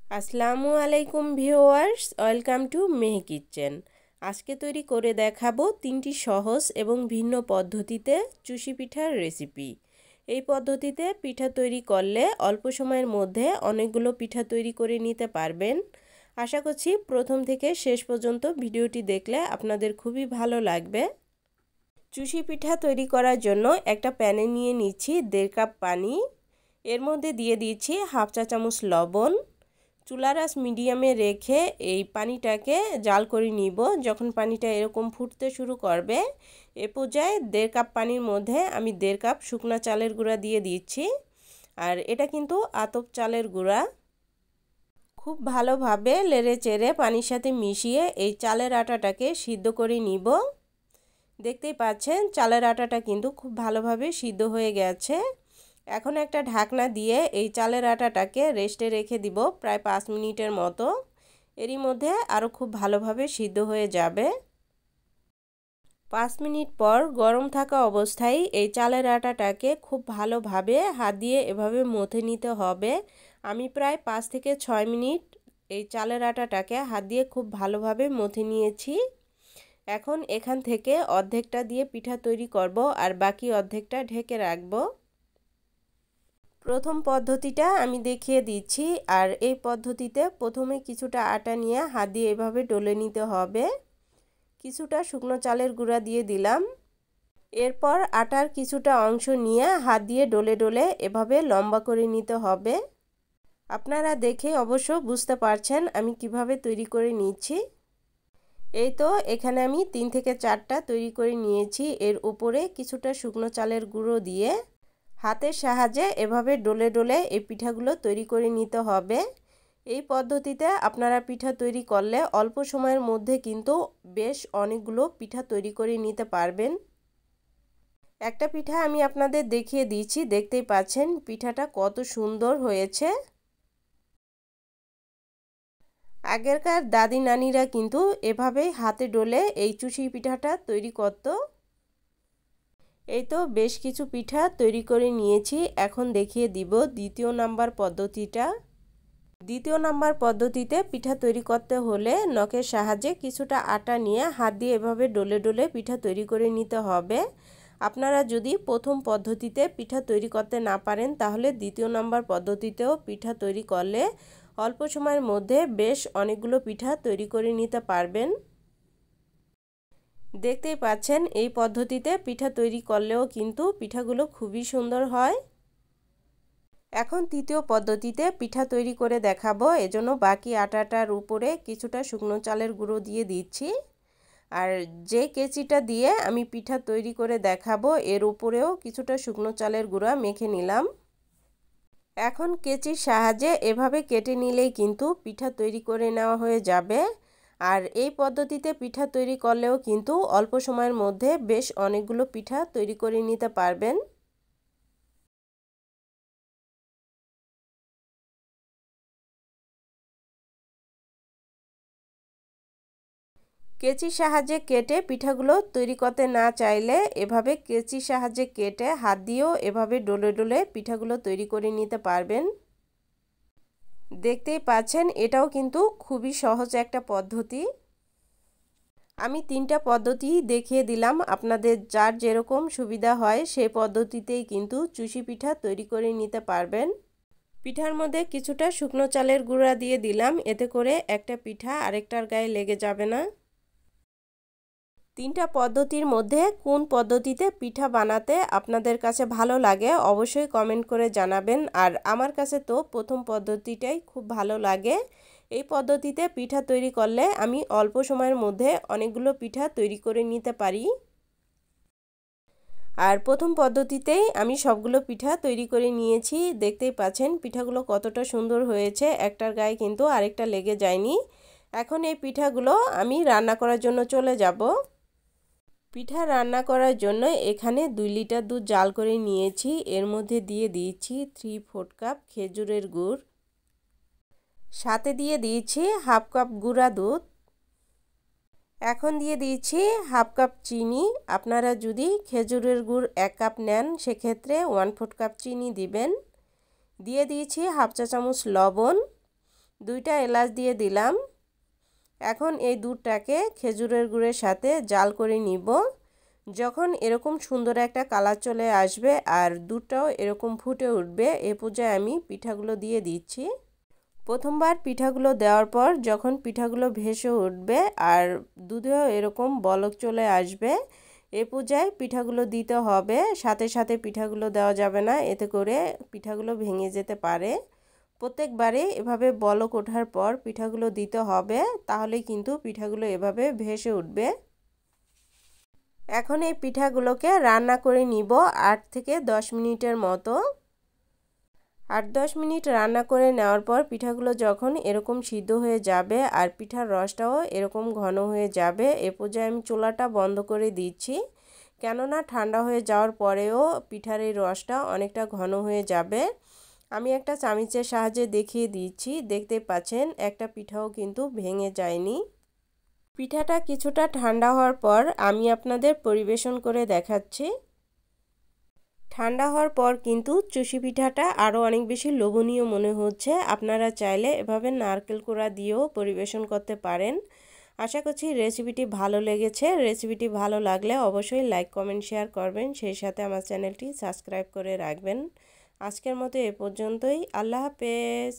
আসসালামু আলাইকুম viewers, welcome to মেহে kitchen. আজকে তৈরি করে দেখাবো 3টি সহজ এবং ভিন্ন পদ্ধতিতে চুষি পিঠার রেসিপি। এই পদ্ধতিতে পিঠা তৈরি করলে অল্প সময়ের মধ্যে অনেকগুলো পিঠা তৈরি করে নিতে পারবেন। আশা করছি প্রথম থেকে শেষ পর্যন্ত ভিডিওটি দেখলে আপনাদের খুবই ভালো লাগবে। চুষি পিঠা তৈরি করার জন্য একটা প্যানে নিয়ে নিচ্ছি 1.5 কাপ পানি। এর মধ্যে দিয়ে দিচ্ছি হাফ চা চামচ লবণ। চুলার আঁচ মিডিয়ামে রেখে এই পানিটাকে জাল করে নিব। যখন পানিটা এরকম ফুটতে শুরু করবে এ পর্যায়ে 1.5 কাপ পানির মধ্যে আমি 1.5 কাপ শুকনো চালের গুঁড়া দিয়ে দিচ্ছি। আর এটা কিন্তু আতপ চালের গুঁড়া। খুব ভালোভাবে নেড়ে চেড়ে পানির সাথে মিশিয়ে এই চালের আটাটাকে সিদ্ধ করে নিব। দেখতেই পাচ্ছেন চালের আটাটা কিন্তু খুব ভালোভাবে সিদ্ধ হয়ে গেছে। এখন একটা ঢাকনা দিয়ে এই চালের আটাটাকে রেস্টে রেখে দিব প্রায় 5 মিনিটের মতো। এরই মধ্যে আরও খুব ভালোভাবে সিদ্ধ হয়ে যাবে। 5 মিনিট পর গরম থাকা অবস্থায় এই চালের আটাটাকে খুব ভালোভাবে হাত দিয়ে এভাবে মথে নিতে হবে। আমি প্রায় 5 থেকে 6 মিনিট এই চালের আটাটাকে হাত দিয়ে খুব ভালোভাবে মথে নিয়েছি। এখন এখান থেকে অর্ধেকটা দিয়ে পিঠা তৈরি করব আর বাকি অর্ধেকটা ঢেকে রাখব। প্রথম পদ্ধতিটা আমি দেখিয়ে দিচ্ছি। আর এই পদ্ধতিতে প্রথমে কিছুটা আটা নিয়ে হাত দিয়ে এভাবে ডলে নিতে হবে। কিছুটা শুকনো চালের গুঁড়া দিয়ে দিলাম। এরপর আটার কিছুটা অংশ নিয়ে হাত দিয়ে ডলে ডলে এভাবে লম্বা করে নিতে হবে। আপনারা দেখে অবশ্য বুঝতে পারছেন আমি কিভাবে তৈরি করে নিচ্ছি। এই তো এখানে আমি 3 থেকে 4টা তৈরি করে নিয়েছি। এর উপরে কিছুটা শুকনো চালের গুঁড়ো দিয়ে হাতের সাহায্যে এভাবে ডলে ডলে এই পিঠাগুলো তৈরি করে নিতে হবে। এই পদ্ধতিতে আপনারা পিঠা তৈরি করলে অল্প সময়ের মধ্যে কিন্তু বেশ অনেকগুলো পিঠা তৈরি করে নিতে পারবেন। একটা পিঠা আমি আপনাদের দেখিয়ে দিচ্ছি, দেখতেই পাচ্ছেন পিঠাটা কত সুন্দর হয়েছে। আগেরকার দাদি নানিরা কিন্তু এভাবেই হাতে ডলে এই চুষি পিঠাটা তৈরি করত। এই তো বেশ কিছু পিঠা তৈরি করে নিয়েছি। এখন দেখিয়ে দিব দ্বিতীয় নাম্বার পদ্ধতিটা। দ্বিতীয় নাম্বার পদ্ধতিতে পিঠা তৈরি করতে হলে নখের সাহায্যে কিছুটা আটা নিয়ে হাত দিয়ে এভাবে ডলে ডলে পিঠা তৈরি করে নিতে হবে। আপনারা যদি প্রথম পদ্ধতিতে পিঠা তৈরি করতে না পারেন তাহলে দ্বিতীয় নাম্বার পদ্ধতিতেও পিঠা তৈরি করলে অল্প সময়ের মধ্যে বেশ অনেকগুলো পিঠা তৈরি করে নিতে পারবেন। দেখতেই পাচ্ছেন এই পদ্ধতিতে পিঠা তৈরি করলেও কিন্তু পিঠাগুলো খুবই সুন্দর হয়। এখন তৃতীয় পদ্ধতিতে পিঠা তৈরি করে দেখাবো। এজন্য বাকি আটাটার উপরে কিছুটা শুকনো চালের গুঁড়ো দিয়ে দিচ্ছি। আর যে কেচিটা দিয়ে আমি পিঠা তৈরি করে দেখাবো এর উপরেও কিছুটা শুকনো চালের গুঁড়া মেখে নিলাম। এখন কেচির সাহায্যে এভাবে কেটে নিলেই কিন্তু পিঠা তৈরি করে নেওয়া হয়ে যাবে। আর এই পদ্ধতিতে পিঠা তৈরি করলেও কিন্তু অল্প সময়ের মধ্যে বেশ অনেকগুলো পিঠা তৈরি করে নিতে পারবেন। কেচির সাহায্যে কেটে পিঠাগুলো তৈরি করতে না চাইলে এভাবে কেচির সাহায্যে কেটে হাত দিয়েও এভাবে ডলে ডলে পিঠাগুলো তৈরি করে নিতে পারবেন। দেখতেই পাচ্ছেন এটাও কিন্তু খুবই সহজ একটা পদ্ধতি। আমি 3টা পদ্ধতি দেখিয়ে দিলাম, আপনাদের যার যেরকম সুবিধা হয় সেই পদ্ধতিতেই কিন্তু চুষি পিঠা তৈরি করে নিতে পারবেন। পিঠার মধ্যে কিছুটা শুকনো চালের গুঁড়া দিয়ে দিলাম, এতে করে একটা পিঠা আরেকটার গায়ে লেগে যাবে না। 3টা পদ্ধতির মধ্যে কোন পদ্ধতিতে পিঠা বানাতে আপনাদের কাছে ভালো লাগে অবশ্যই কমেন্ট করে জানাবেন। আর আমার কাছে তো প্রথম পদ্ধতিটাই খুব ভালো লাগে। এই পদ্ধতিতে পিঠা তৈরি করলে আমি অল্প সময়ের মধ্যে অনেকগুলো পিঠা তৈরি করে নিতে পারি। আর প্রথম পদ্ধতিতেই আমি সবগুলো পিঠা তৈরি করে নিয়েছি। দেখতেই পাচ্ছেন পিঠাগুলো কতটা সুন্দর হয়েছে, একটার গায়ে কিন্তু আরেকটা লেগে যায়নি। এখন এই পিঠাগুলো আমি রান্না করার জন্য চলে যাব। পিঠা রান্না করার জন্য এখানে 2 লিটার দুধ জাল করে নিয়েছি। এর মধ্যে দিয়ে দিয়েছি 3/4 কাপ খেজুরের গুড়, সাথে দিয়ে দিয়েছি হাফ কাপ গুঁড়া দুধ। এখন দিয়ে দিয়েছি হাফ কাপ চিনি। আপনারা যদি খেজুরের গুড় 1 কাপ নেন সেক্ষেত্রে 1/4 কাপ চিনি দিবেন। দিয়ে দিয়েছি হাফ চা চামচ লবণ। 2টা এলাচ দিয়ে দিলাম। এখন এই দুধটাকে খেজুরের গুড়ের সাথে জাল করে নিব। যখন এরকম সুন্দর একটা কালার চলে আসবে আর দুধটাও এরকম ফুটে উঠবে, এ পর্যায়ে আমি পিঠাগুলো দিয়ে দিচ্ছি। প্রথমবার পিঠাগুলো দেওয়ার পর যখন পিঠাগুলো ভেসে উঠবে আর দুধেও এরকম বলক চলে আসবে, এ পর্যায়ে পিঠাগুলো দিতে হবে। সাথে সাথে পিঠাগুলো দেওয়া যাবে না, এতে করে পিঠাগুলো ভেঙে যেতে পারে। প্রত্যেকবারে এভাবে বলক ওঠার পর পিঠাগুলো দিতে হবে, তাহলে কিন্তু পিঠাগুলো এভাবে ভেসে উঠবে। এখন এই পিঠাগুলোকে রান্না করে নিব 8 থেকে 10 মিনিটের মতো। 8-10 মিনিট রান্না করে নেওয়ার পর পিঠাগুলো যখন এরকম সিদ্ধ হয়ে যাবে আর পিঠার রসটাও এরকম ঘন হয়ে যাবে, এ পর্যায়ে আমি চুলাটা বন্ধ করে দিচ্ছি। কেননা ঠান্ডা হয়ে যাওয়ার পরেও পিঠার এই রসটা অনেকটা ঘন হয়ে যাবে। আমি একটা চামচের সাহায্যে দেখিয়ে দিচ্ছি, দেখতে পাচ্ছেন একটা পিঠাও কিন্তু ভেঙে যায়নি। পিঠাটা কিছুটা ঠান্ডা হওয়ার পর আমি আপনাদের পরিবেশন করে দেখাচ্ছি। ঠান্ডা হওয়ার পর কিন্তু চুষি পিঠাটা আরও অনেক বেশি লোভনীয় মনে হচ্ছে। আপনারা চাইলে এভাবে নারকেল কোড়া দিয়েও পরিবেশন করতে পারেন। আশা করছি রেসিপিটি ভালো লেগেছে। রেসিপিটি ভালো লাগলে অবশ্যই লাইক, কমেন্ট, শেয়ার করবেন। সেই সাথে আমার চ্যানেলটি সাবস্ক্রাইব করে রাখবেন। আজকের মতো এ পর্যন্তই। আল্লাহ হাফেজ।